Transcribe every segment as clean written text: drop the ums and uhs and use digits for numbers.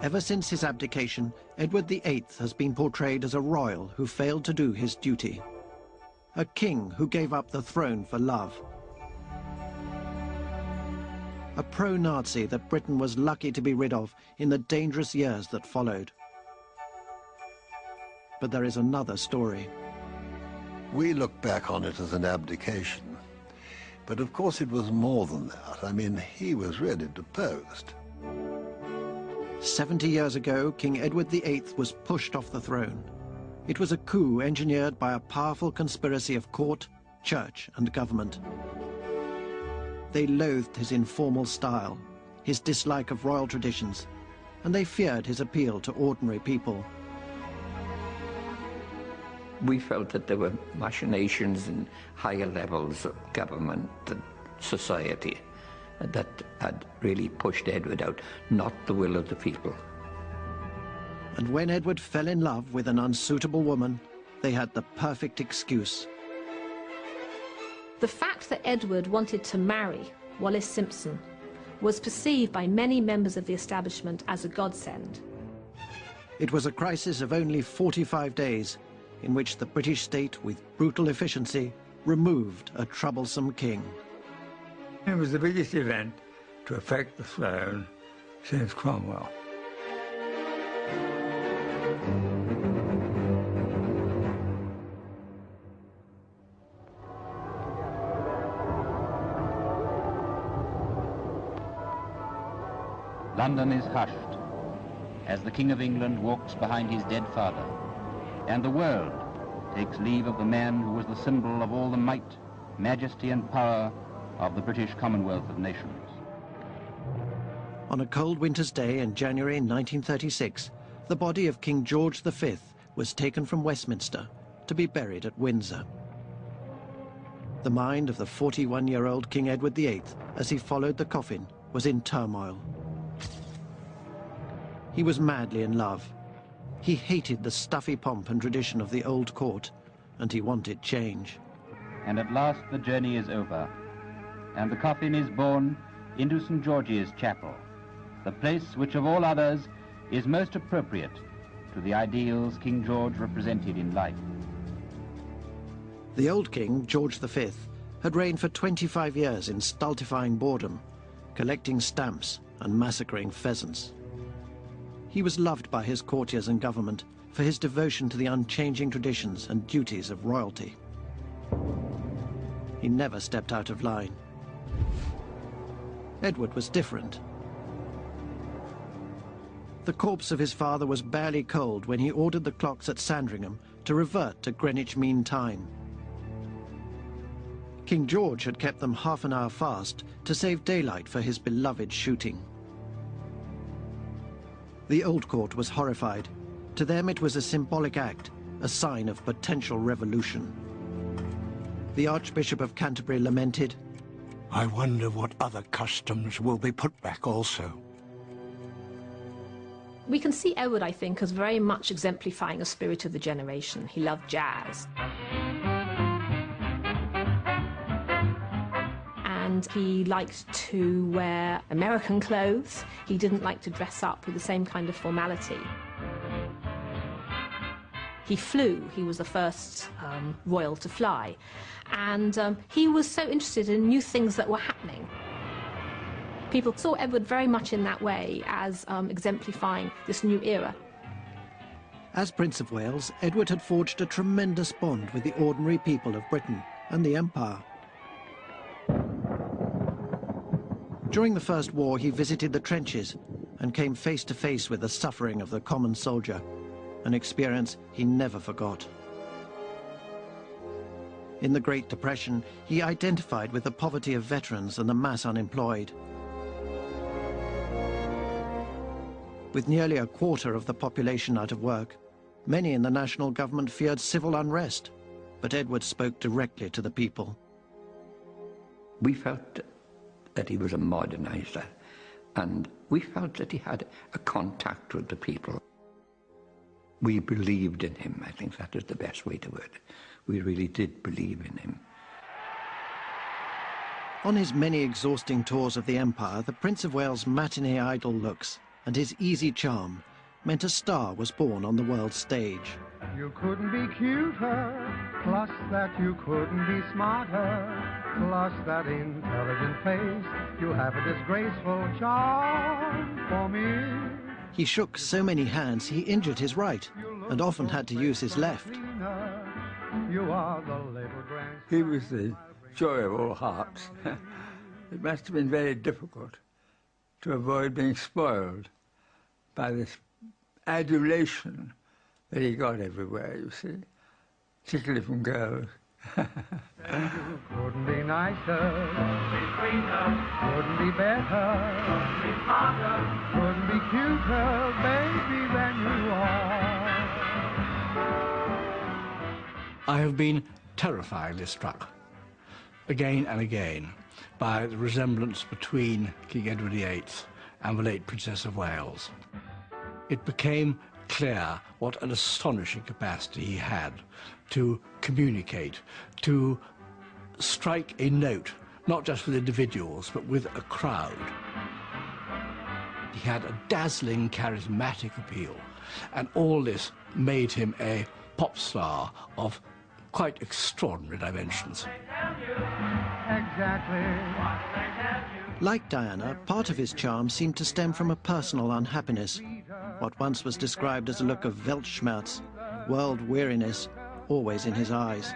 Ever since his abdication, Edward VIII has been portrayed as a royal who failed to do his duty. A king who gave up the throne for love. A pro-Nazi that Britain was lucky to be rid of in the dangerous years that followed. But there is another story. We look back on it as an abdication. But of course it was more than that. I mean, he was really deposed. 70 years ago, King Edward VIII was pushed off the throne. It was a coup engineered by a powerful conspiracy of court, church, and government. They loathed his informal style, his dislike of royal traditions, and they feared his appeal to ordinary people. We felt that there were machinations in higher levels of government and society that had really pushed Edward out, not the will of the people. And when Edward fell in love with an unsuitable woman, they had the perfect excuse. The fact that Edward wanted to marry Wallis Simpson was perceived by many members of the establishment as a godsend. It was a crisis of only 45 days, in which the British state, with brutal efficiency, removed a troublesome king. It was the biggest event to affect the throne since Cromwell. London is hushed as the King of England walks behind his dead father, and the world takes leave of the man who was the symbol of all the might, majesty and power of the British Commonwealth of Nations. On a cold winter's day in January 1936, the body of King George V was taken from Westminster to be buried at Windsor. The mind of the 41-year-old King Edward VIII, as he followed the coffin, was in turmoil. He was madly in love. He hated the stuffy pomp and tradition of the old court, and he wanted change. And at last the journey is over, and the coffin is borne into St. George's Chapel, the place which of all others is most appropriate to the ideals King George represented in life. The old king, George V, had reigned for 25 years in stultifying boredom, collecting stamps and massacring pheasants. He was loved by his courtiers and government for his devotion to the unchanging traditions and duties of royalty. He never stepped out of line. Edward was different. The corpse of his father was barely cold when he ordered the clocks at Sandringham to revert to Greenwich Mean Time. King George had kept them half an hour fast to save daylight for his beloved shooting. The old court was horrified. To them it was a symbolic act, a sign of potential revolution. The Archbishop of Canterbury lamented, "I wonder what other customs will be put back also." We can see Edward, I think, as very much exemplifying a spirit of the generation. He loved jazz. And he liked to wear American clothes. He didn't like to dress up with the same kind of formality. He flew. He was the first royal to fly. And he was so interested in new things that were happening. People saw Edward very much in that way, as exemplifying this new era. As Prince of Wales, Edward had forged a tremendous bond with the ordinary people of Britain and the Empire. During the First War, he visited the trenches and came face to face with the suffering of the common soldier, an experience he never forgot. In the Great Depression, he identified with the poverty of veterans and the mass unemployed. With nearly a quarter of the population out of work, many in the national government feared civil unrest, but Edward spoke directly to the people. We felt that he was a modernizer, and we felt that he had a contact with the people. We believed in him. I think that is the best way to put it. We really did believe in him. On his many exhausting tours of the Empire, the Prince of Wales' matinee idol looks and his easy charm meant a star was born on the world stage. You couldn't be cuter, plus that you couldn't be smarter, plus that intelligent face. You have a disgraceful charm for me. He shook so many hands he injured his right and often had to use his left. You are the little grand... He was the joy of all hearts. It must have been very difficult to avoid being spoiled by this adulation that he got everywhere, you see, particularly from girls. And you couldn't be nicer, couldn't be better, couldn't be cuter, baby, than you are. I have been terrifyingly struck, again and again, by the resemblance between King Edward VIII and the late Princess of Wales. It became clear what an astonishing capacity he had to communicate, to strike a note, not just with individuals, but with a crowd. He had a dazzling, charismatic appeal, and all this made him a pop star of quite extraordinary dimensions. Exactly. Like Diana, part of his charm seemed to stem from a personal unhappiness, what once was described as a look of Weltschmerz, world weariness, always in his eyes.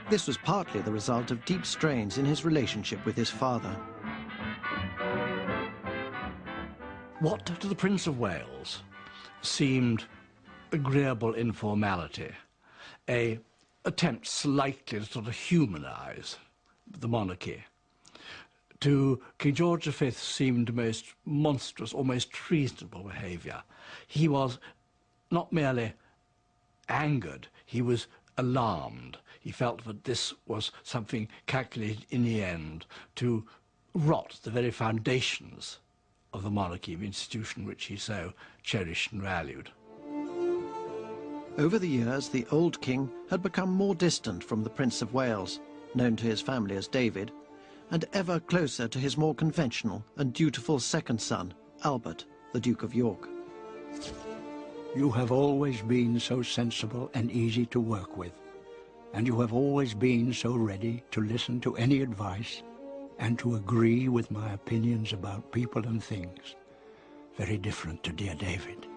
This was partly the result of deep strains in his relationship with his father. What to the Prince of Wales seemed agreeable informality, an attempt slightly to sort of humanize the monarchy, to King George V seemed most monstrous, almost treasonable behaviour. He was not merely angered, he was alarmed. He felt that this was something calculated in the end to rot the very foundations of the monarchy, the institution which he so cherished and valued. Over the years, the old king had become more distant from the Prince of Wales, known to his family as David, and ever closer to his more conventional and dutiful second son, Albert, the Duke of York. You have always been so sensible and easy to work with, and you have always been so ready to listen to any advice and to agree with my opinions about people and things. Very different to dear David.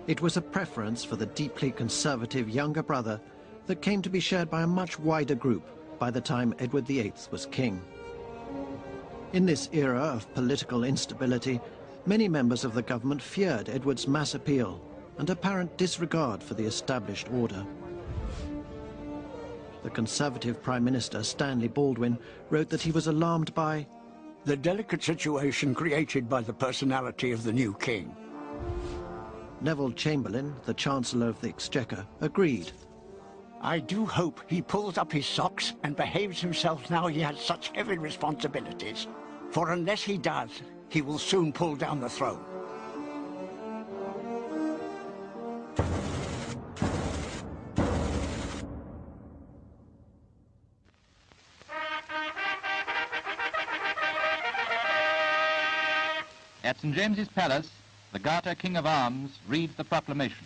It was a preference for the deeply conservative younger brother that came to be shared by a much wider group by the time Edward VIII was king. In this era of political instability, many members of the government feared Edward's mass appeal and apparent disregard for the established order. The Conservative Prime Minister, Stanley Baldwin, wrote that he was alarmed by the delicate situation created by the personality of the new king. Neville Chamberlain, the Chancellor of the Exchequer, agreed. I do hope he pulls up his socks and behaves himself now he has such heavy responsibilities. For unless he does, he will soon pull down the throne. At St. James's Palace, the Garter King of Arms reads the proclamation.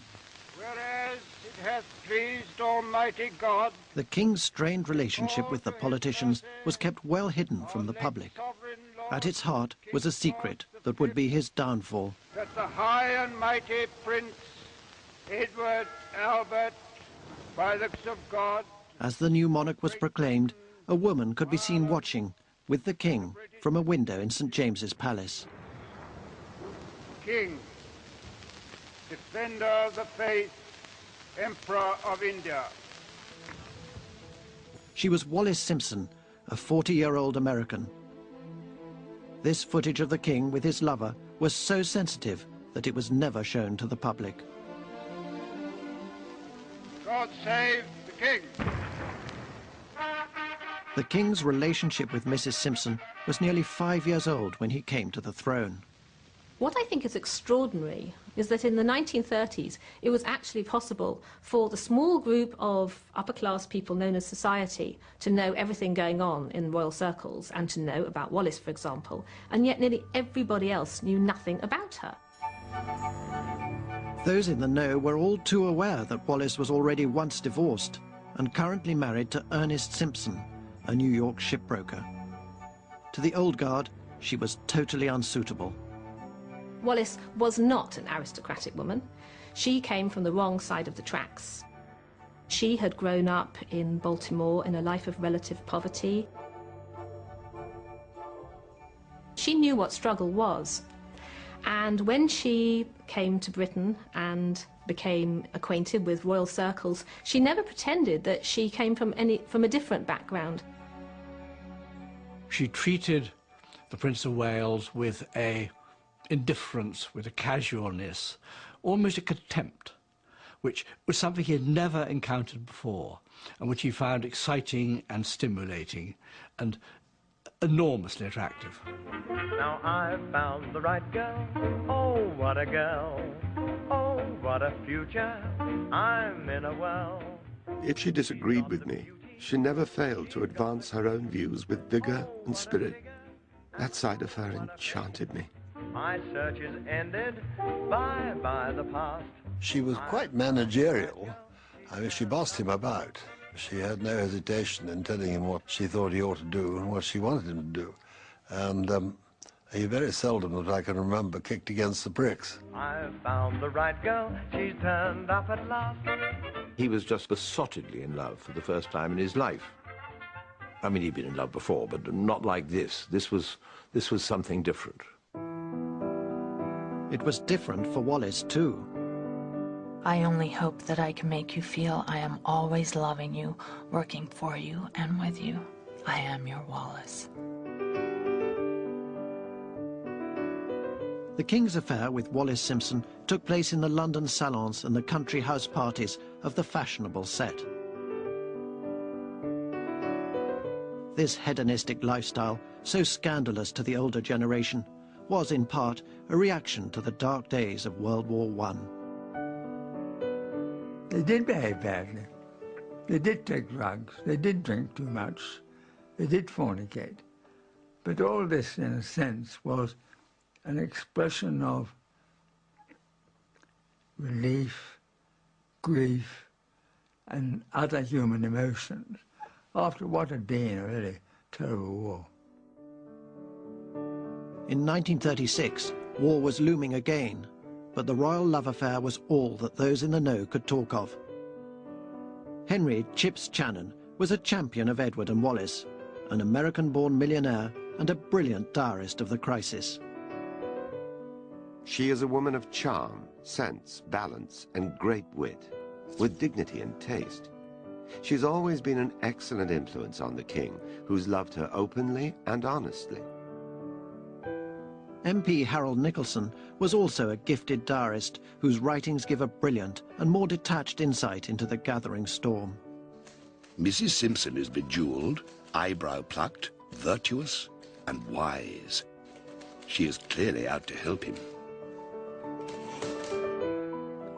Whereas it hath pleased Almighty God... The king's strained relationship with the politicians was kept well hidden from the public. At its heart was a secret that would be his downfall. That the high and mighty Prince Edward Albert, by the grace of God... As the new monarch was proclaimed, a woman could be seen watching, with the king, from a window in St. James's Palace. King, Defender of the Faith, Emperor of India. She was Wallis Simpson, a 40-year-old American. This footage of the king with his lover was so sensitive that it was never shown to the public. God save the king. The king's relationship with Mrs. Simpson was nearly 5 years old when he came to the throne. What I think is extraordinary is that in the 1930s it was actually possible for the small group of upper-class people known as society to know everything going on in royal circles and to know about Wallis, for example, and yet nearly everybody else knew nothing about her. Those in the know were all too aware that Wallis was already once divorced and currently married to Ernest Simpson, a New York shipbroker. To the old guard, she was totally unsuitable. Wallis was not an aristocratic woman. She came from the wrong side of the tracks. She had grown up in Baltimore in a life of relative poverty. She knew what struggle was. And when she came to Britain and became acquainted with royal circles, she never pretended that she came from a different background. She treated the Prince of Wales with a indifference, with a casualness, almost a contempt, which was something he had never encountered before, and which he found exciting and stimulating and enormously attractive. Now I've found the right girl, oh what a girl, oh what a future, I'm in a well. If she disagreed with me, she never failed to advance her own views with vigor and spirit. That side of her enchanted me. My search is ended, bye-bye the past. She was quite managerial. I mean, she bossed him about. She had no hesitation in telling him what she thought he ought to do and what she wanted him to do. And he very seldom, that I can remember, kicked against the pricks. I've found the right girl, she's turned up at last. He was just besottedly in love for the first time in his life. I mean, he'd been in love before, but not like this. This was something different. It was different for Wallis, too. I only hope that I can make you feel I am always loving you, working for you and with you. I am your Wallis. The King's affair with Wallis Simpson took place in the London salons and the country house parties of the fashionable set. This hedonistic lifestyle, so scandalous to the older generation, was in part a reaction to the dark days of World War I. They did behave badly. They did take drugs. They did drink too much. They did fornicate. But all this, in a sense, was an expression of relief, grief, and other human emotions after what had been a really terrible war. In 1936, war was looming again, but the royal love affair was all that those in the know could talk of. Henry Chips Channon was a champion of Edward and Wallis, an American-born millionaire and a brilliant diarist of the crisis. She is a woman of charm, sense, balance, and great wit, with dignity and taste. She's always been an excellent influence on the king, who's loved her openly and honestly. MP Harold Nicholson was also a gifted diarist whose writings give a brilliant and more detached insight into the gathering storm. Mrs. Simpson is bejeweled, eyebrow-plucked, virtuous, and wise. She is clearly out to help him.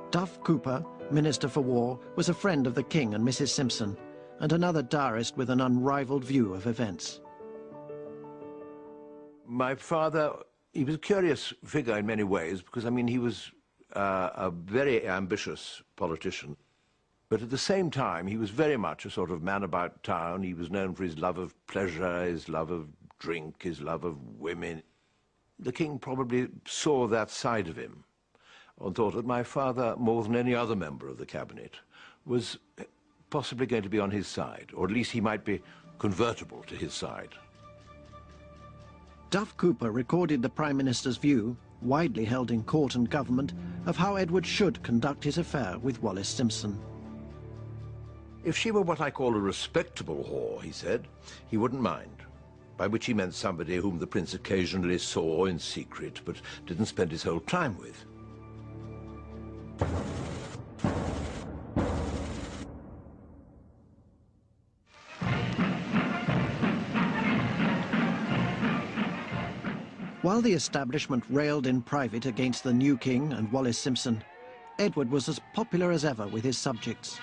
Duff Cooper, Minister for War, was a friend of the King and Mrs. Simpson, and another diarist with an unrivaled view of events. My father, he was a curious figure in many ways, because, I mean, he was a very ambitious politician. But at the same time, he was very much a sort of man about town. He was known for his love of pleasure, his love of drink, his love of women. The king probably saw that side of him and thought that my father, more than any other member of the cabinet, was possibly going to be on his side, or at least he might be convertible to his side. Duff Cooper recorded the Prime Minister's view, widely held in court and government, of how Edward should conduct his affair with Wallis Simpson. If she were what I call a respectable whore, he said, he wouldn't mind, by which he meant somebody whom the prince occasionally saw in secret, but didn't spend his whole time with. While the establishment railed in private against the new king and Wallis Simpson, Edward was as popular as ever with his subjects.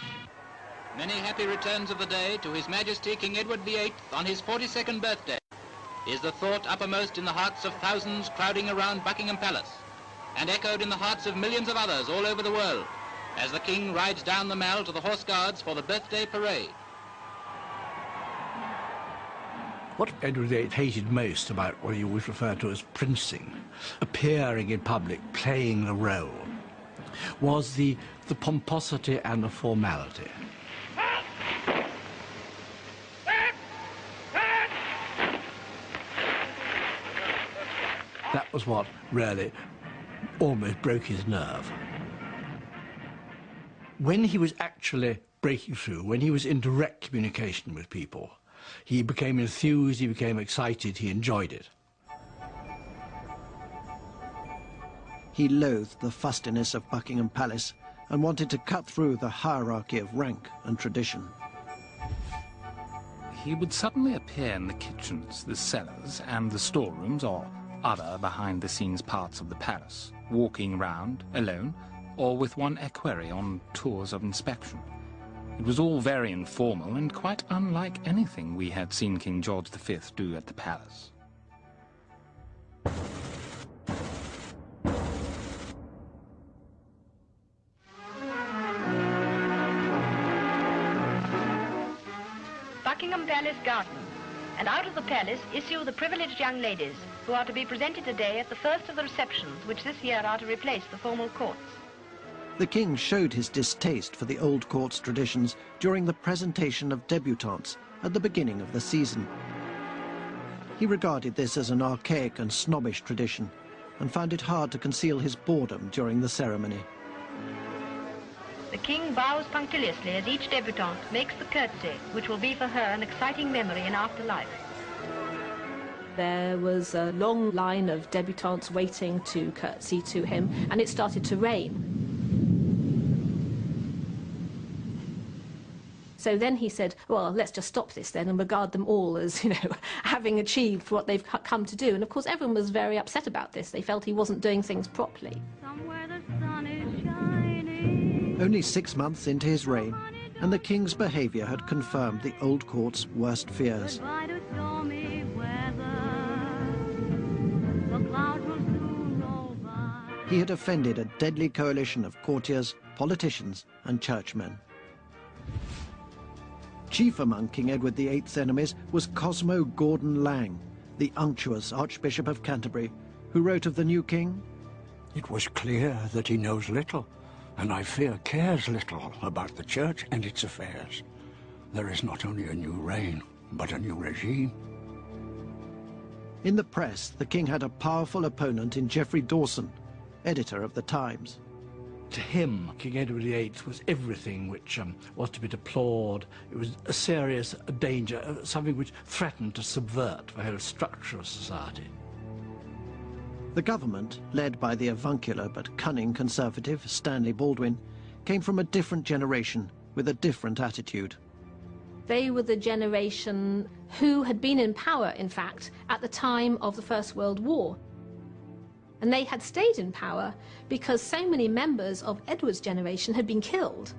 Many happy returns of the day to His Majesty King Edward VIII on his 42nd birthday is the thought uppermost in the hearts of thousands crowding around Buckingham Palace, and echoed in the hearts of millions of others all over the world as the King rides down the Mall to the Horse Guards for the birthday parade. What Edward VIII hated most about what he always referred to as princing, appearing in public, playing the role, was the pomposity and the formality. That was what really almost broke his nerve. When he was actually breaking through, when he was in direct communication with people, he became enthused, he became excited, he enjoyed it. He loathed the fustiness of Buckingham Palace and wanted to cut through the hierarchy of rank and tradition. He would suddenly appear in the kitchens, the cellars and the storerooms or other behind-the-scenes parts of the palace, walking round alone or with one equerry on tours of inspection. It was all very informal and quite unlike anything we had seen King George V do at the palace. Buckingham Palace Garden, and out of the palace issue the privileged young ladies who are to be presented today at the first of the receptions which this year are to replace the formal courts. The king showed his distaste for the old court's traditions during the presentation of debutantes at the beginning of the season. He regarded this as an archaic and snobbish tradition and found it hard to conceal his boredom during the ceremony. The king bows punctiliously as each debutante makes the curtsy, which will be for her an exciting memory in afterlife. There was a long line of debutantes waiting to curtsy to him, and it started to rain. So then he said, well, let's just stop this then and regard them all as, having achieved what they've come to do. And of course, everyone was very upset about this. They felt he wasn't doing things properly. Only 6 months into his reign, and the king's behaviour had confirmed the old court's worst fears. He had offended a deadly coalition of courtiers, politicians and churchmen. Chief among King Edward VIII's enemies was Cosmo Gordon Lang, the unctuous Archbishop of Canterbury, who wrote of the new king, "It was clear that he knows little, and I fear cares little about the church and its affairs. There is not only a new reign, but a new regime." In the press, the king had a powerful opponent in Geoffrey Dawson, editor of The Times. To him, King Edward VIII was everything which was to be deplored. It was a serious danger, something which threatened to subvert the whole structure of society. The government, led by the avuncular but cunning conservative Stanley Baldwin, came from a different generation with a different attitude. They were the generation who had been in power, in fact, at the time of the First World War. And they had stayed in power because so many members of Edward's generation had been killed.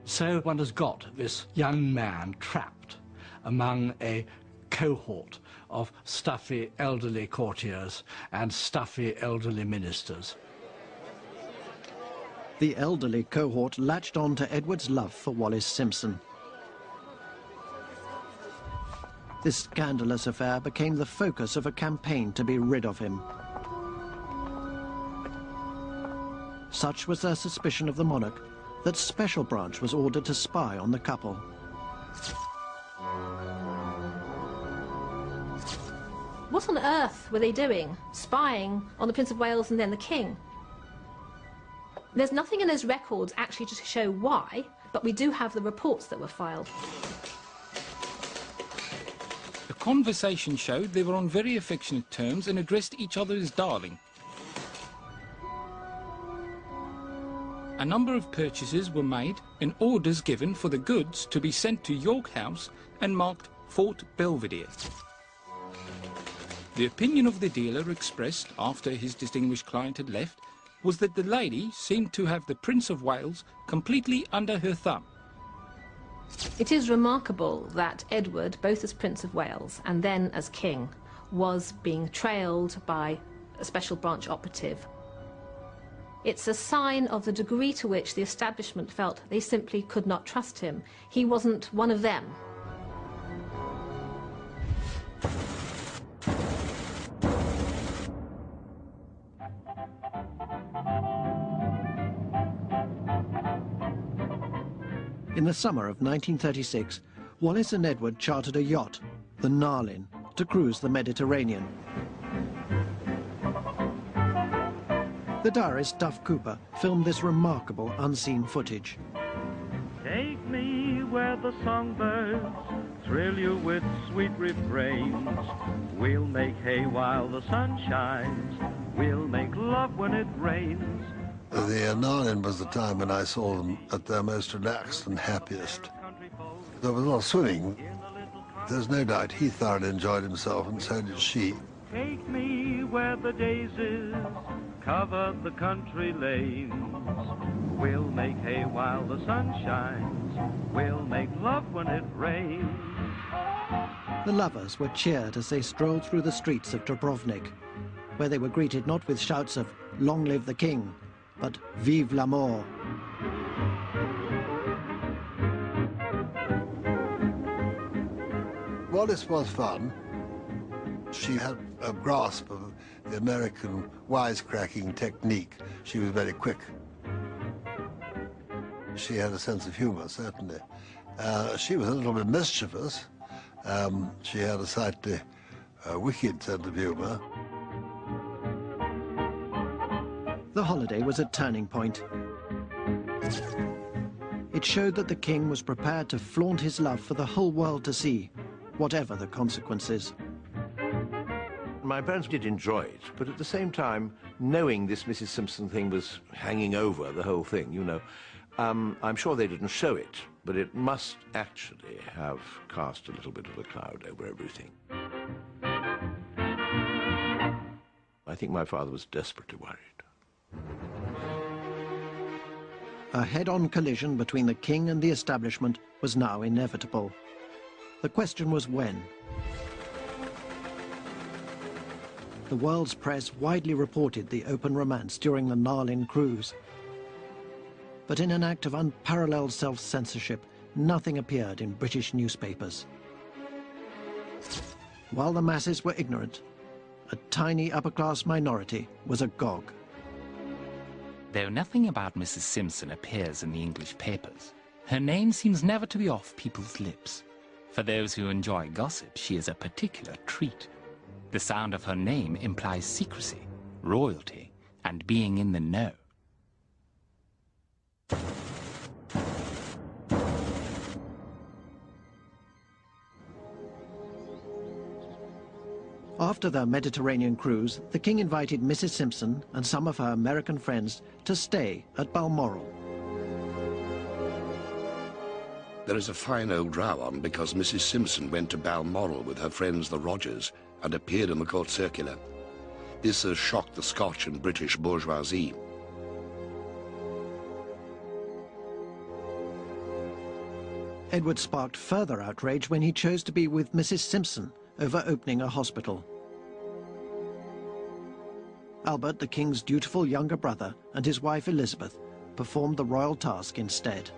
So one has got this young man trapped among a cohort of stuffy elderly courtiers and stuffy elderly ministers. The elderly cohort latched on to Edward's love for Wallis Simpson. This scandalous affair became the focus of a campaign to be rid of him. Such was their suspicion of the monarch that Special Branch was ordered to spy on the couple. What on earth were they doing, spying on the Prince of Wales and then the King? There's nothing in those records actually to show why, but we do have the reports that were filed. The conversation showed they were on very affectionate terms and addressed each other as darling. A number of purchases were made and orders given for the goods to be sent to York House and marked Fort Belvedere. The opinion of the dealer expressed after his distinguished client had left was that the lady seemed to have the Prince of Wales completely under her thumb. It is remarkable that Edward, both as Prince of Wales and then as King, was being trailed by a special branch operative. It's a sign of the degree to which the establishment felt they simply could not trust him. He wasn't one of them. In the summer of 1936, Wallis and Edward chartered a yacht, the Narlin, to cruise the Mediterranean. The diarist Duff Cooper filmed this remarkable unseen footage. Take me where the songbirds thrill you with sweet refrains. We'll make hay while the sun shines. We'll make love when it rains. The Narlin was the time when I saw them at their most relaxed and happiest. There was a lot of swimming. There's no doubt he thoroughly enjoyed himself, and so did she. Take me where the daisies cover the country lanes. We'll make hay while the sun shines. We'll make love when it rains. The lovers were cheered as they strolled through the streets of Dubrovnik, where they were greeted not with shouts of "Long live the King," but "Vive l'amour." Wallis was fun. She had a grasp of the American wisecracking technique. She was very quick. She had a sense of humor, certainly. She was a little bit mischievous. She had a slightly wicked sense of humor. The holiday was a turning point. It showed that the king was prepared to flaunt his love for the whole world to see, whatever the consequences. My parents did enjoy it, but at the same time, knowing this Mrs. Simpson thing was hanging over the whole thing, you know, I'm sure they didn't show it, but it must actually have cast a little bit of a cloud over everything. I think my father was desperately worried. A head-on collision between the king and the establishment was now inevitable. The question was when. The world's press widely reported the open romance during the Narlin cruise. But in an act of unparalleled self-censorship, nothing appeared in British newspapers. While the masses were ignorant, a tiny upper-class minority was agog. Though nothing about Mrs. Simpson appears in the English papers, her name seems never to be off people's lips. For those who enjoy gossip, she is a particular treat. The sound of her name implies secrecy, royalty, and being in the know. After their Mediterranean cruise, the king invited Mrs. Simpson and some of her American friends to stay at Balmoral. There is a fine old row on because Mrs. Simpson went to Balmoral with her friends the Rogers and appeared in the court circular. This has shocked the Scotch and British bourgeoisie. Edward sparked further outrage when he chose to be with Mrs. Simpson over opening a hospital. Albert, the king's dutiful younger brother, and his wife Elizabeth performed the royal task instead.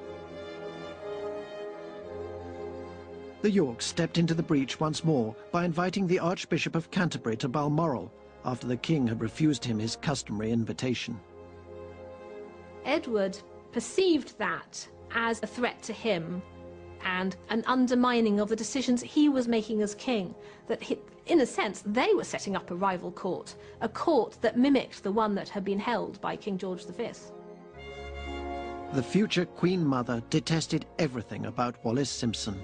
The Yorks stepped into the breach once more by inviting the Archbishop of Canterbury to Balmoral after the king had refused him his customary invitation. Edward perceived that as a threat to him and an undermining of the decisions he was making as king, that in a sense they were setting up a rival court, a court that mimicked the one that had been held by King George V. The future Queen Mother detested everything about Wallis Simpson.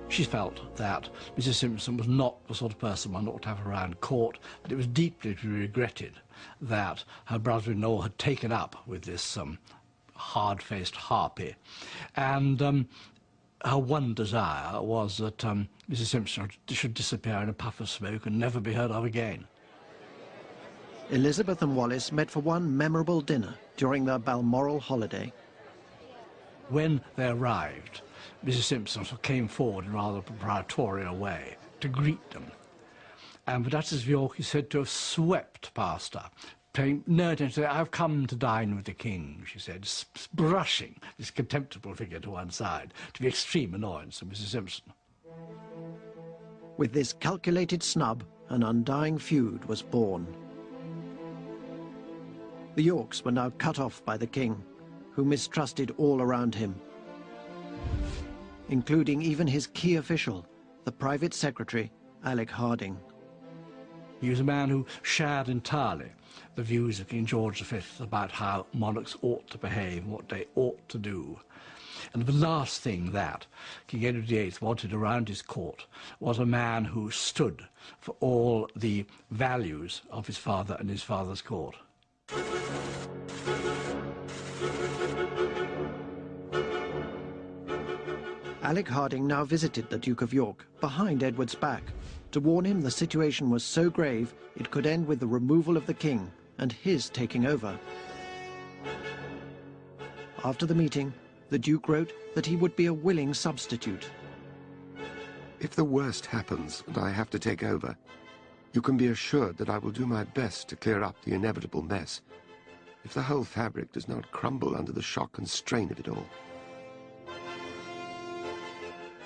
She felt that Mrs. Simpson was not the sort of person one ought to have around court, but it was deeply to be regretted that her brother-in-law had taken up with this hard-faced harpy. And Her one desire was that Mrs. Simpson should disappear in a puff of smoke and never be heard of again. Elizabeth and Wallis met for one memorable dinner during their Balmoral holiday. When they arrived, Mrs. Simpson came forward in rather a proprietorial way to greet them. And the Duchess of York is said to have swept past her, paying no attention. "I've come to dine with the King," she said, brushing this contemptible figure to one side, to the extreme annoyance of Mrs. Simpson. With this calculated snub, an undying feud was born. The Yorks were now cut off by the King, who mistrusted all around him, including even his key official, the private secretary, Alec Harding. He was a man who shared entirely the views of King George V about how monarchs ought to behave and what they ought to do. And the last thing that King Edward VIII wanted around his court was a man who stood for all the values of his father and his father's court. Alec Harding now visited the Duke of York behind Edward's back to warn him the situation was so grave it could end with the removal of the King and his taking over. After the meeting, the Duke wrote that he would be a willing substitute. "If the worst happens and I have to take over, you can be assured that I will do my best to clear up the inevitable mess, if the whole fabric does not crumble under the shock and strain of it all."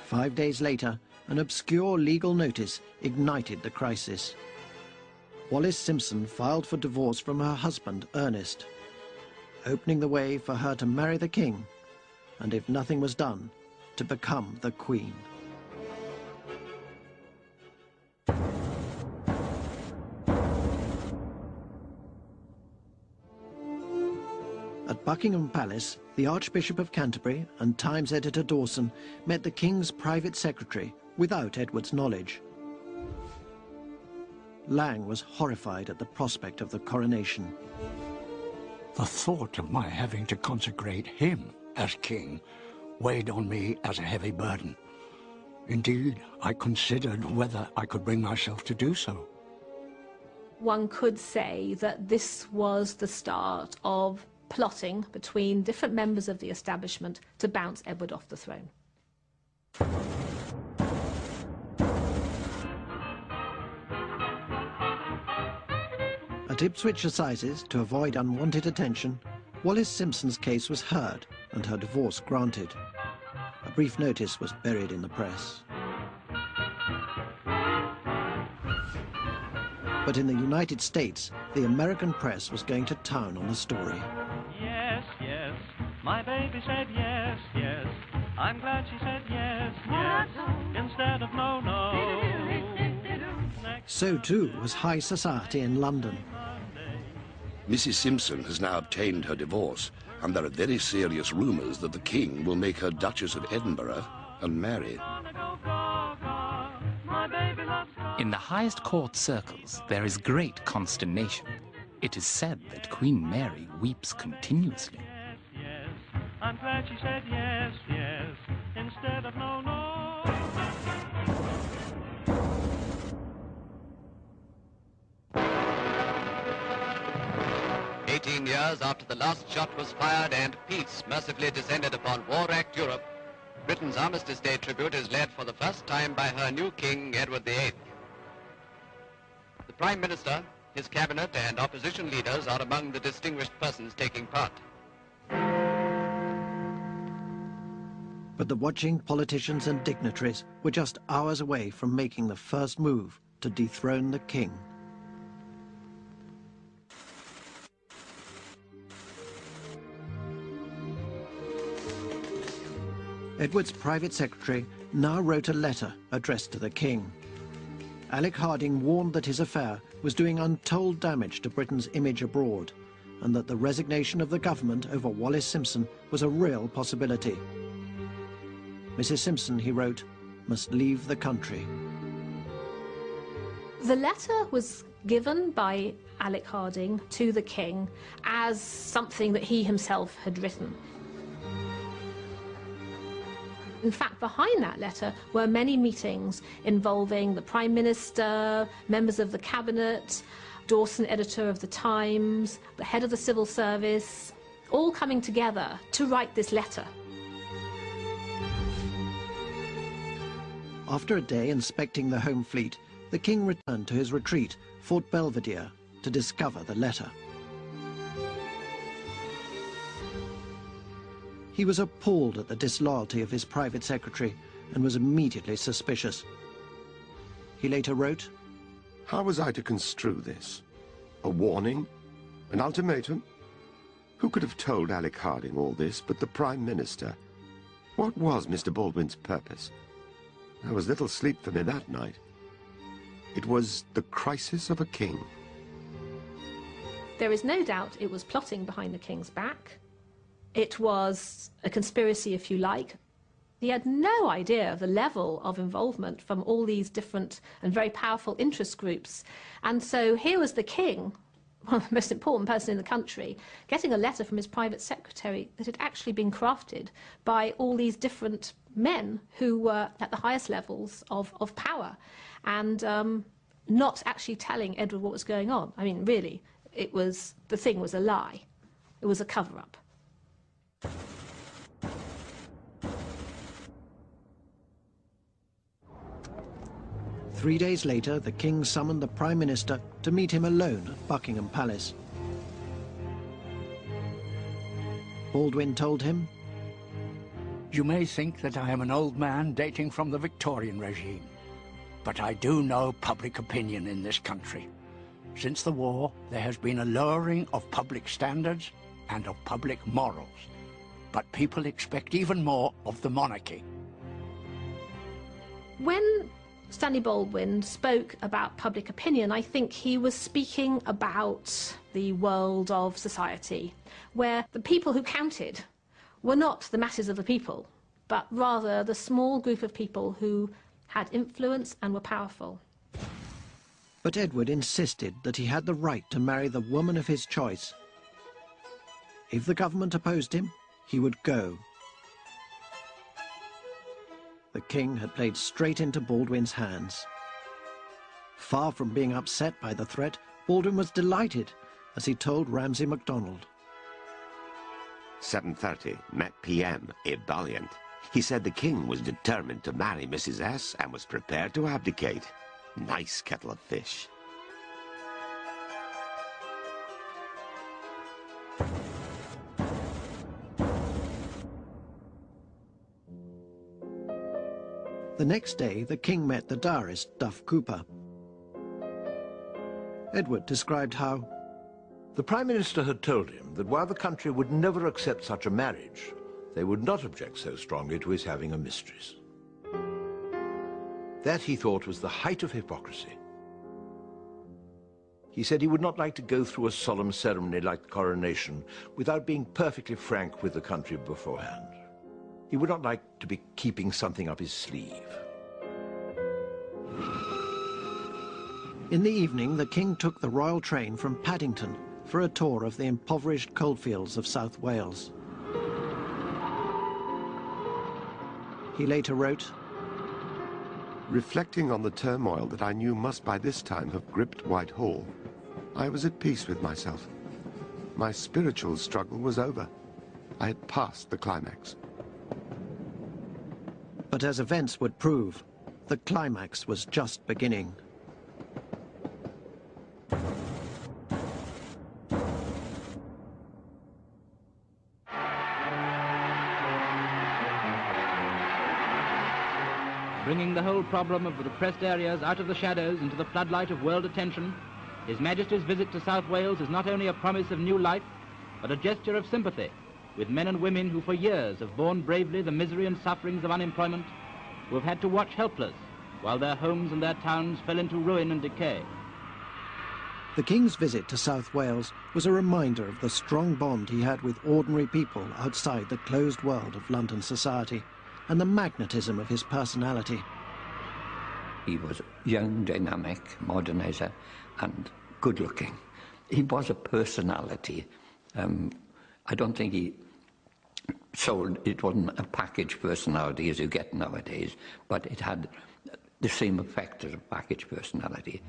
5 days later, an obscure legal notice ignited the crisis. Wallis Simpson filed for divorce from her husband, Ernest, opening the way for her to marry the King, and if nothing was done, to become the Queen. At Buckingham Palace, the Archbishop of Canterbury and Times editor Dawson met the King's private secretary without Edward's knowledge. Lang was horrified at the prospect of the coronation. The thought of my having to consecrate him as king weighed on me as a heavy burden. Indeed, I considered whether I could bring myself to do so. One could say that this was the start of plotting between different members of the establishment to bounce Edward off the throne. At Ipswich Assizes, to avoid unwanted attention, Wallis Simpson's case was heard and her divorce granted. A brief notice was buried in the press. But in the United States, the American press was going to town on the story. Yes, yes, my baby said yes, yes. I'm glad she said yes, yes, instead of no, no. So too was high society in London. Mrs. Simpson has now obtained her divorce, and there are very serious rumours that the King will make her Duchess of Edinburgh and marry. In the highest court circles, there is great consternation. It is said that Queen Mary weeps continuously. Yes, yes, I'm glad she said yes, yes, instead of no, no. 18 years after the last shot was fired and peace mercifully descended upon war-wracked Europe, Britain's Armistice Day tribute is led for the first time by her new King, Edward VIII. The Prime Minister, his cabinet and opposition leaders are among the distinguished persons taking part. But the watching politicians and dignitaries were just hours away from making the first move to dethrone the King. Edward's private secretary now wrote a letter addressed to the King. Alec Harding warned that his affair was doing untold damage to Britain's image abroad, and that the resignation of the government over Wallis Simpson was a real possibility. Mrs. Simpson, he wrote, must leave the country. The letter was given by Alec Harding to the King as something that he himself had written. In fact, behind that letter were many meetings involving the Prime Minister, members of the Cabinet, Dawson, editor of the Times, the head of the Civil Service, all coming together to write this letter. After a day inspecting the home fleet, the king returned to his retreat, Fort Belvedere, to discover the letter. He was appalled at the disloyalty of his private secretary and was immediately suspicious. He later wrote, "How was I to construe this? A warning? An ultimatum? Who could have told Alec Harding all this but the Prime Minister? What was Mr. Baldwin's purpose? There was little sleep for me that night. It was the crisis of a king." There is no doubt it was plotting behind the king's back. It was a conspiracy, if you like. He had no idea of the level of involvement from all these different and very powerful interest groups. And so here was the king, one of the most important person in the country, getting a letter from his private secretary that had actually been crafted by all these different men who were at the highest levels of power, and not actually telling Edward what was going on. I mean, really, the thing was a lie. It was a cover-up. 3 days later, the king summoned the Prime Minister to meet him alone at Buckingham Palace. Baldwin told him, "You may think that I am an old man dating from the Victorian regime, but I do know public opinion in this country. Since the war, there has been a lowering of public standards and of public morals. But people expect even more of the monarchy." When Stanley Baldwin spoke about public opinion, I think he was speaking about the world of society, where the people who counted were not the masses of the people, but rather the small group of people who had influence and were powerful. But Edward insisted that he had the right to marry the woman of his choice. If the government opposed him, he would go. The king had played straight into Baldwin's hands. Far from being upset by the threat, Baldwin was delighted, as he told Ramsay MacDonald. 7:30, met PM, ebullient. He said the king was determined to marry Mrs. S. and was prepared to abdicate. Nice kettle of fish. The next day, the king met the diarist, Duff Cooper. Edward described how the Prime Minister had told him that while the country would never accept such a marriage, they would not object so strongly to his having a mistress. That, he thought, was the height of hypocrisy. He said he would not like to go through a solemn ceremony like the coronation without being perfectly frank with the country beforehand. He would not like to be keeping something up his sleeve. In the evening, the king took the royal train from Paddington for a tour of the impoverished coalfields of South Wales. He later wrote, "Reflecting on the turmoil that I knew must by this time have gripped Whitehall, I was at peace with myself. My spiritual struggle was over. I had passed the climax." But as events would prove, the climax was just beginning. Bringing the whole problem of the repressed areas out of the shadows into the floodlight of world attention, His Majesty's visit to South Wales is not only a promise of new life, but a gesture of sympathy with men and women who for years have borne bravely the misery and sufferings of unemployment, who have had to watch helpless while their homes and their towns fell into ruin and decay. The King's visit to South Wales was a reminder of the strong bond he had with ordinary people outside the closed world of London society, and the magnetism of his personality. He was young, dynamic, modernizer, and good-looking. He was a personality. I don't think he So it wasn't a package personality as you get nowadays, but it had the same effect as a package personality.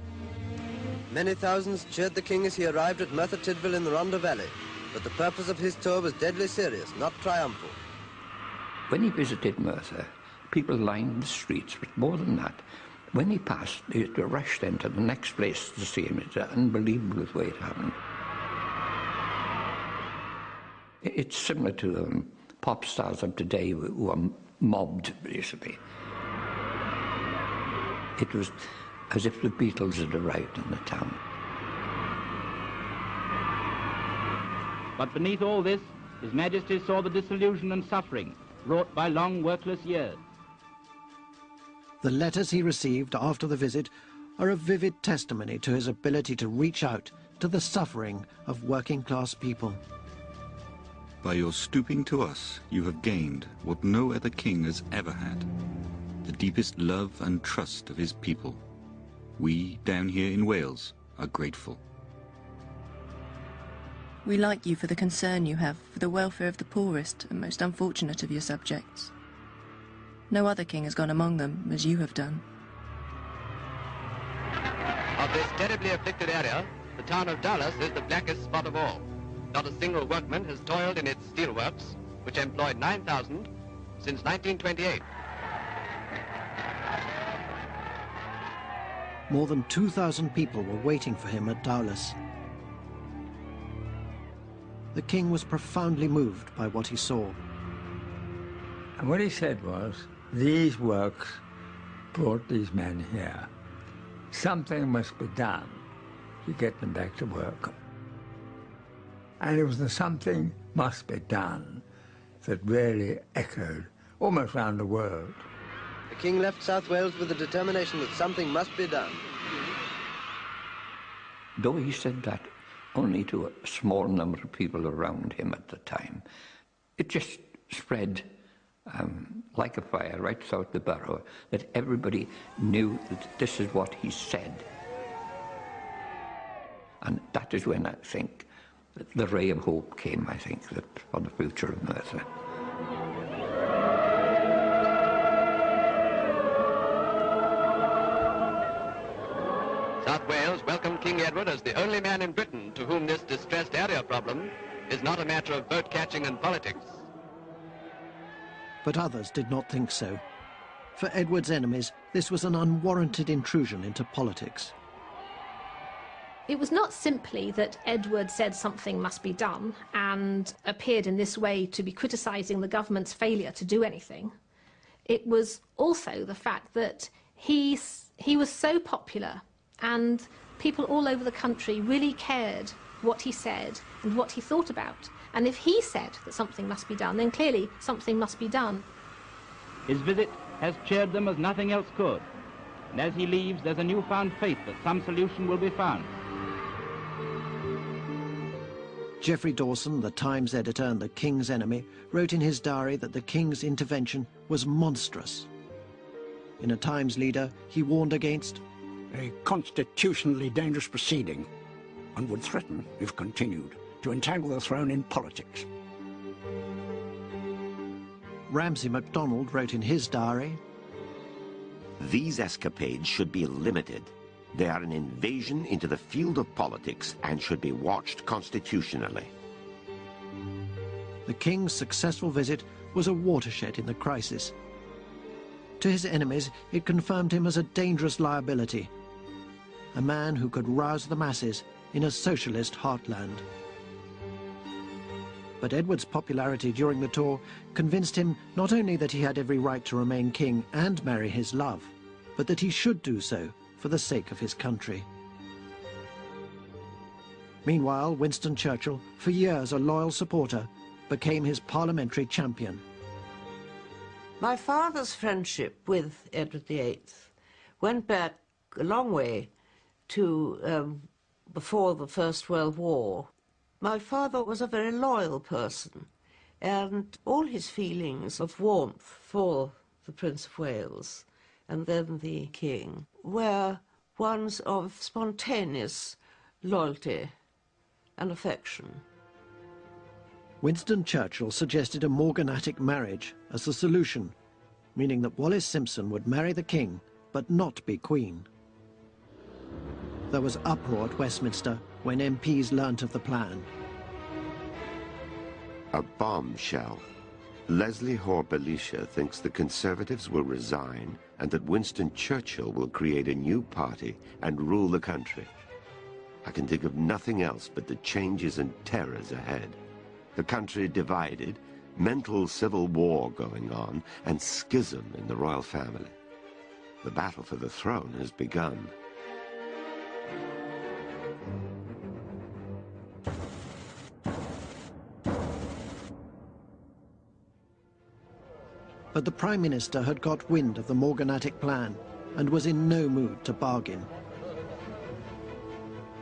Many thousands cheered the king as he arrived at Merthyr Tydfil in the Rhondda Valley, but the purpose of his tour was deadly serious, not triumphal. When he visited Merthyr, people lined the streets, but more than that, when he passed, they rushed then to the next place to see him. It's unbelievable the way it happened. It's similar to pop stars of today who are mobbed, basically. It was as if the Beatles had arrived in the town. But beneath all this, His Majesty saw the disillusion and suffering wrought by long workless years. The letters he received after the visit are a vivid testimony to his ability to reach out to the suffering of working-class people. By your stooping to us, you have gained what no other king has ever had, the deepest love and trust of his people. We, down here in Wales, are grateful. We like you for the concern you have for the welfare of the poorest and most unfortunate of your subjects. No other king has gone among them as you have done. Of this terribly afflicted area, the town of Dallas is the blackest spot of all. Not a single workman has toiled in its steelworks, which employed 9,000 since 1928. More than 2,000 people were waiting for him at Dallas. The king was profoundly moved by what he saw. And what he said was, these works brought these men here. Something must be done to get them back to work. And it was the something must be done that really echoed almost around the world. The king left South Wales with the determination that something must be done. Though he said that only to a small number of people around him at the time, it just spread like a fire right throughout the borough, that everybody knew that this is what he said. And that is when I think the ray of hope came, I think, that for the future of Merthyr. South Wales welcomed King Edward as the only man in Britain to whom this distressed area problem is not a matter of vote-catching and politics. But others did not think so. For Edward's enemies, this was an unwarranted intrusion into politics. It was not simply that Edward said something must be done and appeared in this way to be criticising the government's failure to do anything. It was also the fact that he was so popular and people all over the country really cared what he said and what he thought about. And if he said that something must be done, then clearly something must be done. His visit has cheered them as nothing else could. And as he leaves, there's a newfound faith that some solution will be found. Geoffrey Dawson, the Times editor and the King's enemy, wrote in his diary that the King's intervention was monstrous. In a Times leader, he warned against a constitutionally dangerous proceeding and would threaten, if continued, to entangle the throne in politics. Ramsay MacDonald wrote in his diary, "These escapades should be limited. They are an invasion into the field of politics and should be watched constitutionally." The King's successful visit was a watershed in the crisis. To his enemies, it confirmed him as a dangerous liability, a man who could rouse the masses in a socialist heartland. But Edward's popularity during the tour convinced him not only that he had every right to remain king and marry his love, but that he should do so for the sake of his country. Meanwhile, Winston Churchill, for years a loyal supporter, became his parliamentary champion. My father's friendship with Edward VIII went back a long way to before the First World War. My father was a very loyal person, and all his feelings of warmth for the Prince of Wales and then the King were ones of spontaneous loyalty and affection. Winston Churchill suggested a morganatic marriage as the solution, meaning that Wallis Simpson would marry the king but not be queen. There was uproar at Westminster when MPs learnt of the plan. A bombshell. Leslie Hoare Belisha thinks the Conservatives will resign and that Winston Churchill will create a new party and rule the country. I can think of nothing else but the changes and terrors ahead. The country divided, mental civil war going on, and schism in the royal family. The battle for the throne has begun. But the Prime Minister had got wind of the morganatic plan and was in no mood to bargain.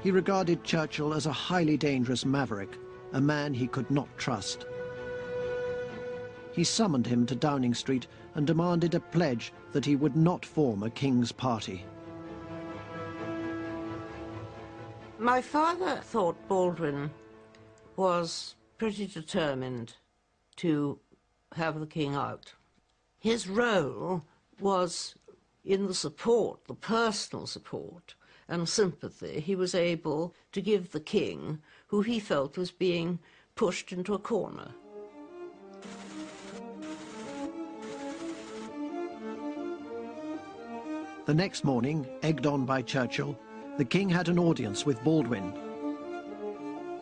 He regarded Churchill as a highly dangerous maverick, a man he could not trust. He summoned him to Downing Street and demanded a pledge that he would not form a King's party. My father thought Baldwin was pretty determined to have the king out. His role was in the support, the personal support and sympathy he was able to give the king, who he felt was being pushed into a corner. The next morning, egged on by Churchill, the king had an audience with Baldwin.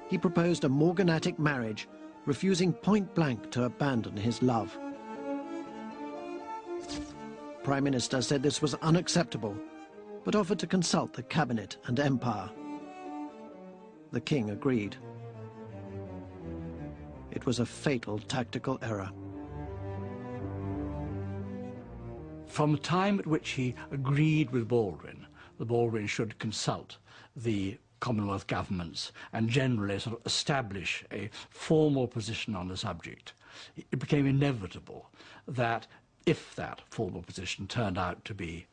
He proposed a morganatic marriage, refusing point blank to abandon his love. Prime Minister said this was unacceptable, but offered to consult the cabinet and empire. The king agreed. It was a fatal tactical error. From the time at which he agreed with Baldwin, that Baldwin should consult the Commonwealth governments and generally sort of establish a formal position on the subject, it became inevitable that if that formal position turned out to be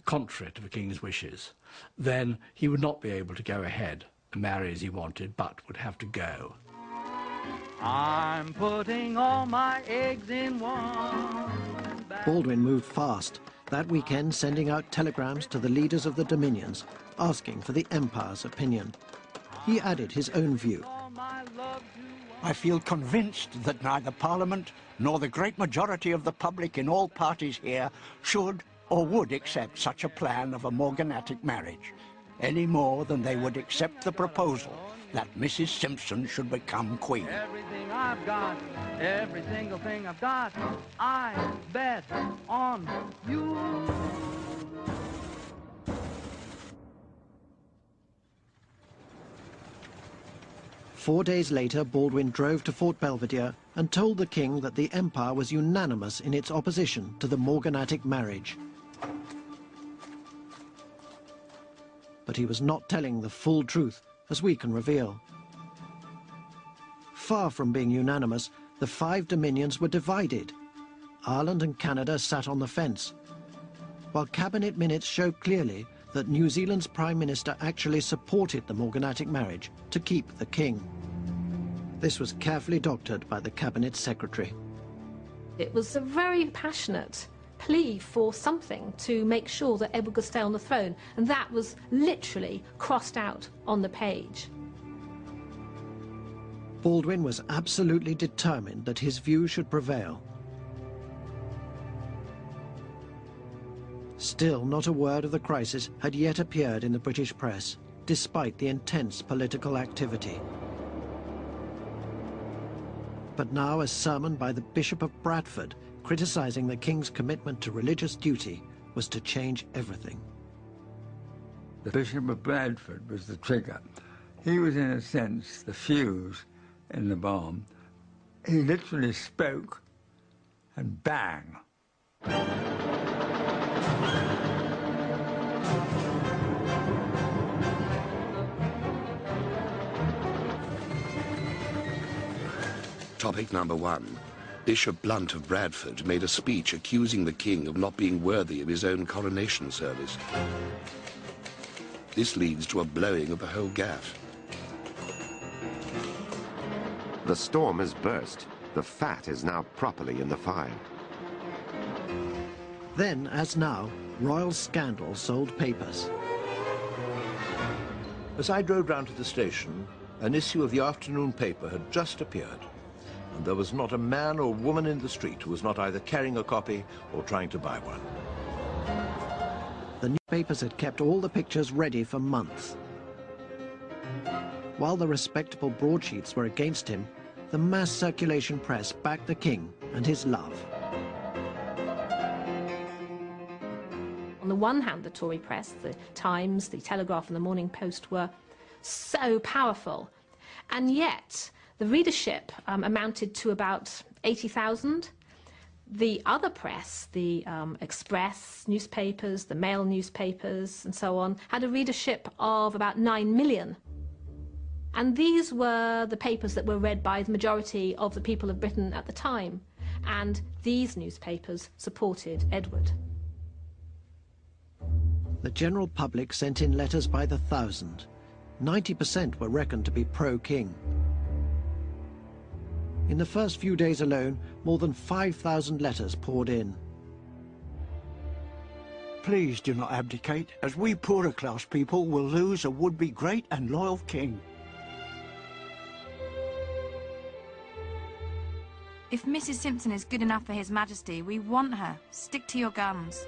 contrary to the king's wishes, then he would not be able to go ahead and marry as he wanted, but would have to go. I'm putting all my eggs in one. Baldwin moved fast, that weekend sending out telegrams to the leaders of the dominions, asking for the empire's opinion. He added his own view. I feel convinced that neither Parliament nor the great majority of the public in all parties here should or would accept such a plan of a morganatic marriage, any more than they would accept the proposal that Mrs. Simpson should become queen. Everything I've got, every single thing I've got, I bet on you. Four days later, Baldwin drove to Fort Belvedere and told the king that the empire was unanimous in its opposition to the morganatic marriage. But he was not telling the full truth, as we can reveal. Far from being unanimous, the five dominions were divided. Ireland and Canada sat on the fence, while cabinet minutes show clearly that New Zealand's Prime Minister actually supported the morganatic marriage to keep the king. This was carefully doctored by the cabinet secretary. It was a very passionate plea for something to make sure that Edward could stay on the throne, and that was literally crossed out on the page. Baldwin was absolutely determined that his view should prevail. Still, not a word of the crisis had yet appeared in the British press, despite the intense political activity. But now a sermon by the Bishop of Bradford, criticising the king's commitment to religious duty, was to change everything. The Bishop of Bradford was the trigger. He was, in a sense, the fuse in the bomb. He literally spoke, and bang. Topic number 1. Bishop Blunt of Bradford made a speech accusing the king of not being worthy of his own coronation service. This leads to a blowing of the whole gaff. The storm has burst. The fat is now properly in the fire. Then, as now, royal scandal sold papers. As I drove round to the station, an issue of the afternoon paper had just appeared, and there was not a man or woman in the street who was not either carrying a copy or trying to buy one. The newspapers had kept all the pictures ready for months. While the respectable broadsheets were against him, the mass circulation press backed the king and his love. On the one hand, the Tory press, the Times, the Telegraph and the Morning Post were so powerful, and yet the readership amounted to about 80,000. The other press, the Express newspapers, the Mail newspapers and so on, had a readership of about 9 million. And these were the papers that were read by the majority of the people of Britain at the time, and these newspapers supported Edward. The general public sent in letters by the thousand. 90% were reckoned to be pro-king. In the first few days alone, more than 5,000 letters poured in. Please do not abdicate, as we poorer class people will lose a would-be great and loyal king. If Mrs. Simpson is good enough for His Majesty, we want her. Stick to your guns.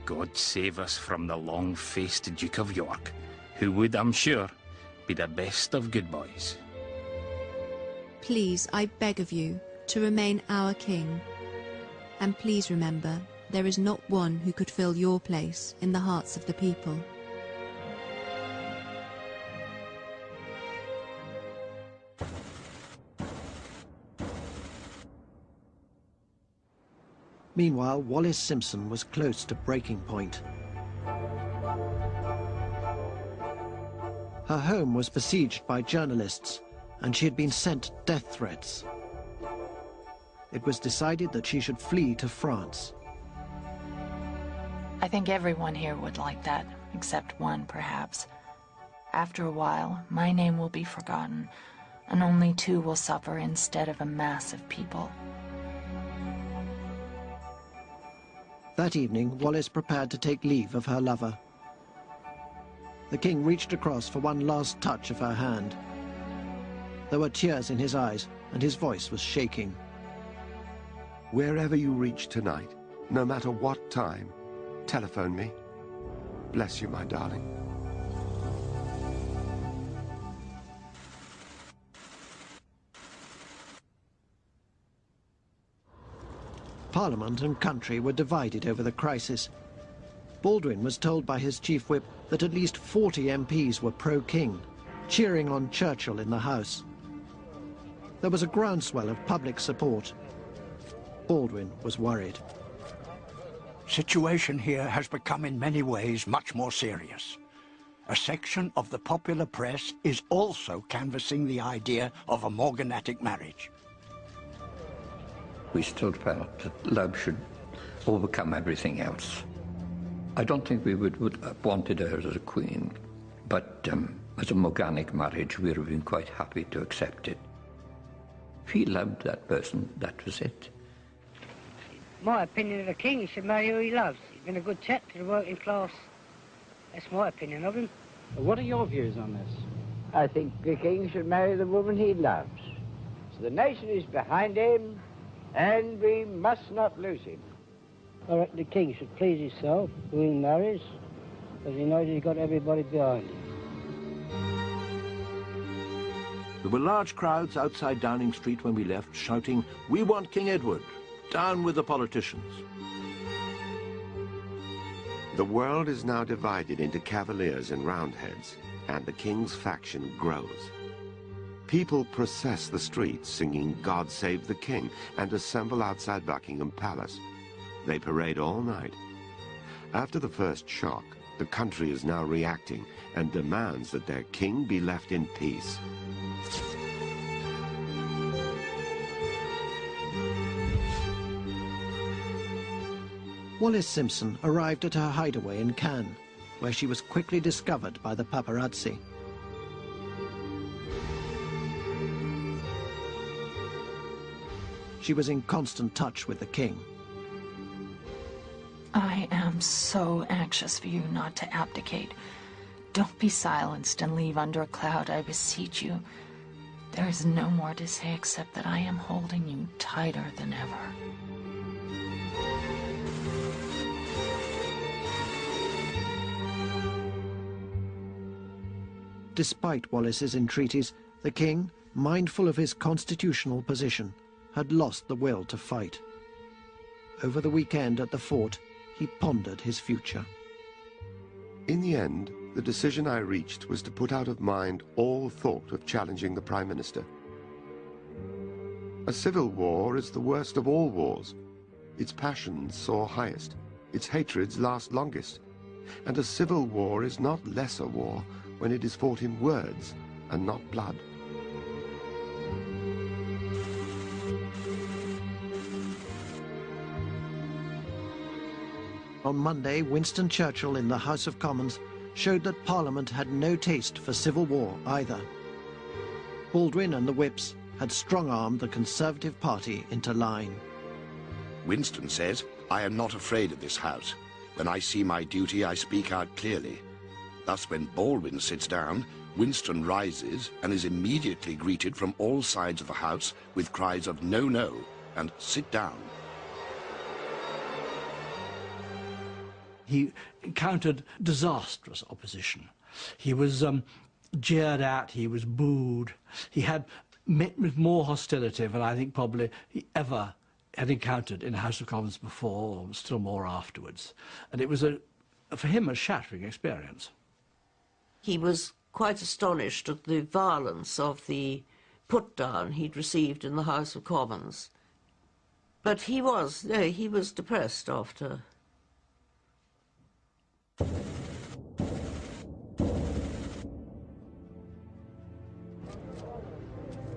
God save us from the long-faced Duke of York, who would, I'm sure, be the best of good boys. Please, I beg of you, to remain our king. And please remember, there is not one who could fill your place in the hearts of the people. Meanwhile, Wallis Simpson was close to breaking point. Her home was besieged by journalists, and she had been sent death threats. It was decided that she should flee to France. I think everyone here would like that, except one, perhaps. After a while, my name will be forgotten, and only two will suffer instead of a mass of people. That evening, Wallis prepared to take leave of her lover. The king reached across for one last touch of her hand. There were tears in his eyes, and his voice was shaking. Wherever you reach tonight, no matter what time, telephone me. Bless you, my darling. Parliament and country were divided over the crisis. Baldwin was told by his chief whip that at least 40 MPs were pro-king, cheering on Churchill in the House. There was a groundswell of public support. Baldwin was worried. Situation here has become in many ways much more serious. A section of the popular press is also canvassing the idea of a morganatic marriage. We still felt that love should overcome everything else. I don't think we would have wanted her as a queen, but as a morganic marriage, we would have been quite happy to accept it. If he loved that person, that was it. My opinion of the king, he should marry who he loves. He's been a good chap to the working class. That's my opinion of him. What are your views on this? I think the king should marry the woman he loves. So the nation is behind him, and we must not lose him. I reckon the king should please himself who he marries, because he knows he's got everybody behind him. There were large crowds outside Downing Street when we left, shouting, "We want King Edward! Down with the politicians!" The world is now divided into cavaliers and roundheads, and the king's faction grows. People process the streets singing "God Save the King" and assemble outside Buckingham Palace. They parade all night. After the first shock, the country is now reacting and demands that their king be left in peace. Wallis Simpson arrived at her hideaway in Cannes, where she was quickly discovered by the paparazzi. She was in constant touch with the king. I am so anxious for you not to abdicate. Don't be silenced and leave under a cloud, I beseech you. There is no more to say except that I am holding you tighter than ever. Despite Wallis's entreaties, the king, mindful of his constitutional position, had lost the will to fight. Over the weekend at the fort, he pondered his future. In the end, the decision I reached was to put out of mind all thought of challenging the Prime Minister. A civil war is the worst of all wars. Its passions soar highest, its hatreds last longest, and a civil war is not less a war when it is fought in words and not blood. On Monday, Winston Churchill in the House of Commons showed that Parliament had no taste for civil war either. Baldwin and the whips had strong-armed the Conservative Party into line. Winston says, I am not afraid of this House. When I see my duty, I speak out clearly. Thus, when Baldwin sits down, Winston rises and is immediately greeted from all sides of the House with cries of no, no, and sit down. He encountered disastrous opposition. He was jeered at, he was booed. He had met with more hostility than I think probably he ever had encountered in the House of Commons before, or still more afterwards. And it was, for him, a shattering experience. He was quite astonished at the violence of the put-down he'd received in the House of Commons. But he was depressed after.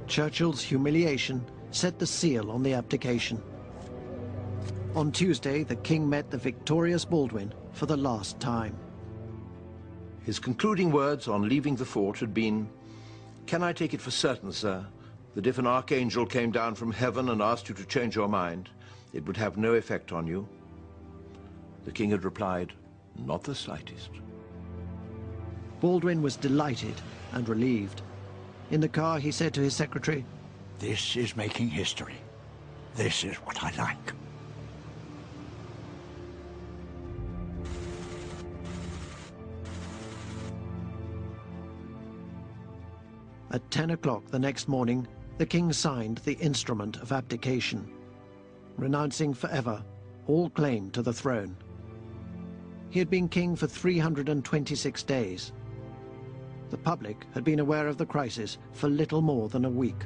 Churchill's humiliation set the seal on the abdication. On Tuesday, the king met the victorious Baldwin for the last time. His concluding words on leaving the fort had been, "Can I take it for certain, sir, that if an archangel came down from heaven and asked you to change your mind, it would have no effect on you?" The king had replied, "Not the slightest." Baldwin was delighted and relieved. In the car, he said to his secretary, "This is making history. This is what I like." At 10 o'clock the next morning, the king signed the instrument of abdication, renouncing forever all claim to the throne. He had been king for 326 days. The public had been aware of the crisis for little more than a week.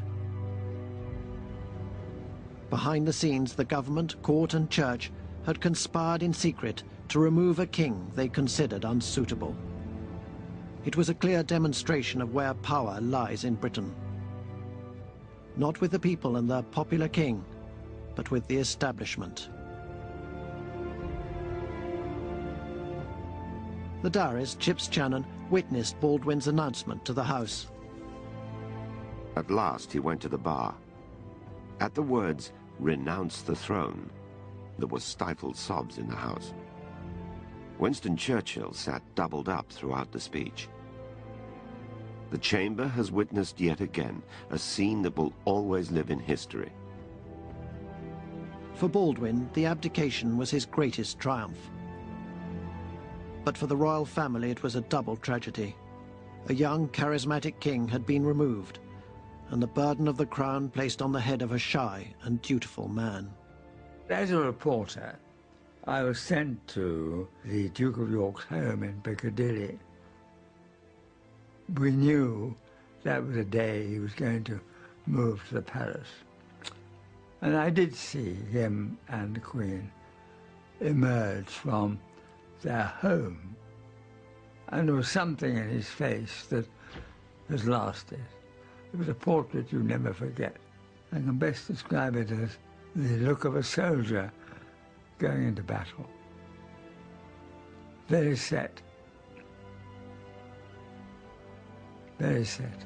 Behind the scenes, the government, court and church had conspired in secret to remove a king they considered unsuitable. It was a clear demonstration of where power lies in Britain. Not with the people and their popular king, but with the establishment. The diarist, Chips Channon, witnessed Baldwin's announcement to the House. At last he went to the bar. At the words, "Renounce the throne," there were stifled sobs in the House. Winston Churchill sat doubled up throughout the speech. The chamber has witnessed yet again a scene that will always live in history. For Baldwin, the abdication was his greatest triumph. But for the royal family, it was a double tragedy. A young, charismatic king had been removed, and the burden of the crown placed on the head of a shy and dutiful man. As a reporter, I was sent to the Duke of York's home in Piccadilly. We knew that was the day he was going to move to the palace. And I did see him and the Queen emerge from their home. And there was something in his face that has lasted. It was a portrait you never forget. I can best describe it as the look of a soldier going into battle. Very set. Very set.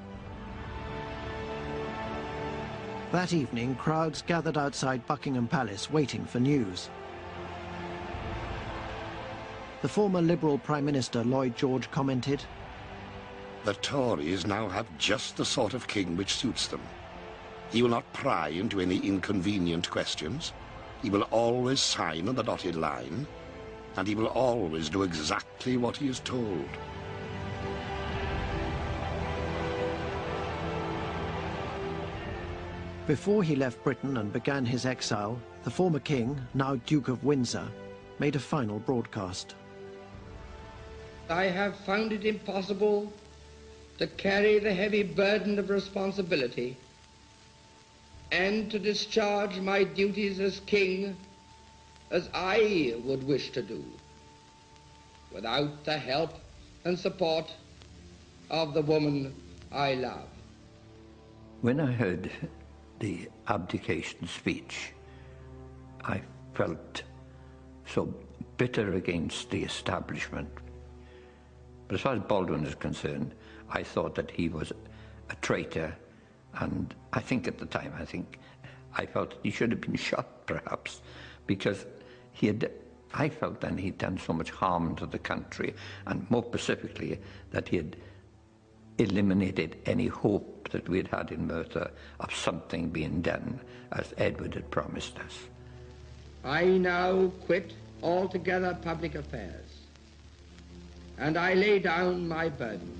That evening, crowds gathered outside Buckingham Palace waiting for news. The former Liberal Prime Minister Lloyd George commented, "The Tories now have just the sort of king which suits them. He will not pry into any inconvenient questions. He will always sign on the dotted line, and he will always do exactly what he is told." Before he left Britain and began his exile, the former king, now Duke of Windsor, made a final broadcast. I have found it impossible to carry the heavy burden of responsibility and to discharge my duties as king as I would wish to do without the help and support of the woman I love. When I heard the abdication speech, I felt so bitter against the establishment. But as far as Baldwin is concerned, I thought that he was a traitor, and I think at the time, I felt that he should have been shot, perhaps, because I felt then he'd done so much harm to the country, and more specifically, that he had eliminated any hope that we'd had in Merthyr of something being done, as Edward had promised us. I now quit altogether public affairs, and I lay down my burden.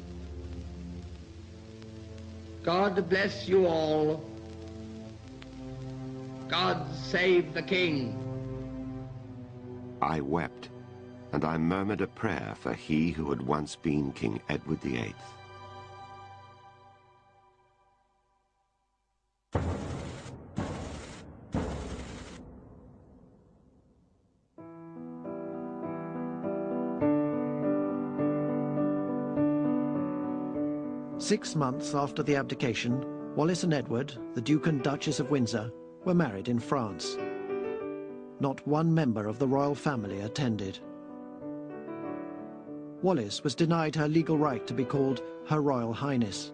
God bless you all. God save the King. I wept, and I murmured a prayer for he who had once been King Edward VIII. Six months after the abdication, Wallis and Edward, the Duke and Duchess of Windsor, were married in France. Not one member of the royal family attended. Wallis was denied her legal right to be called Her Royal Highness.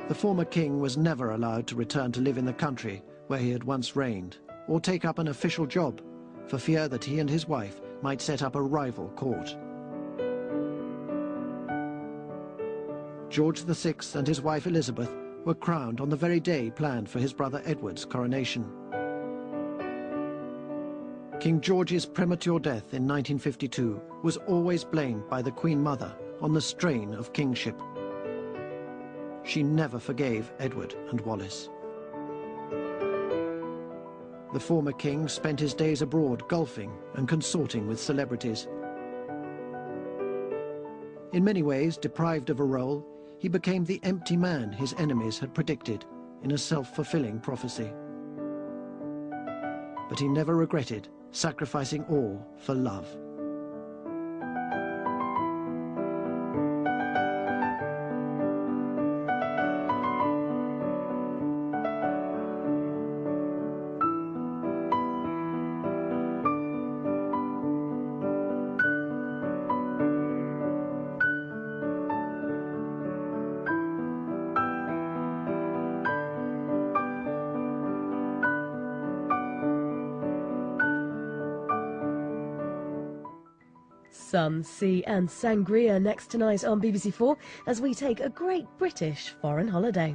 The former king was never allowed to return to live in the country where he had once reigned, or take up an official job, for fear that he and his wife might set up a rival court. George VI and his wife Elizabeth were crowned on the very day planned for his brother Edward's coronation. King George's premature death in 1952 was always blamed by the Queen Mother on the strain of kingship. She never forgave Edward and Wallis. The former king spent his days abroad golfing and consorting with celebrities. In many ways, deprived of a role, he became the empty man his enemies had predicted in a self-fulfilling prophecy. But he never regretted sacrificing all for love. Sun, sea and sangria next tonight on BBC4 as we take a great British foreign holiday.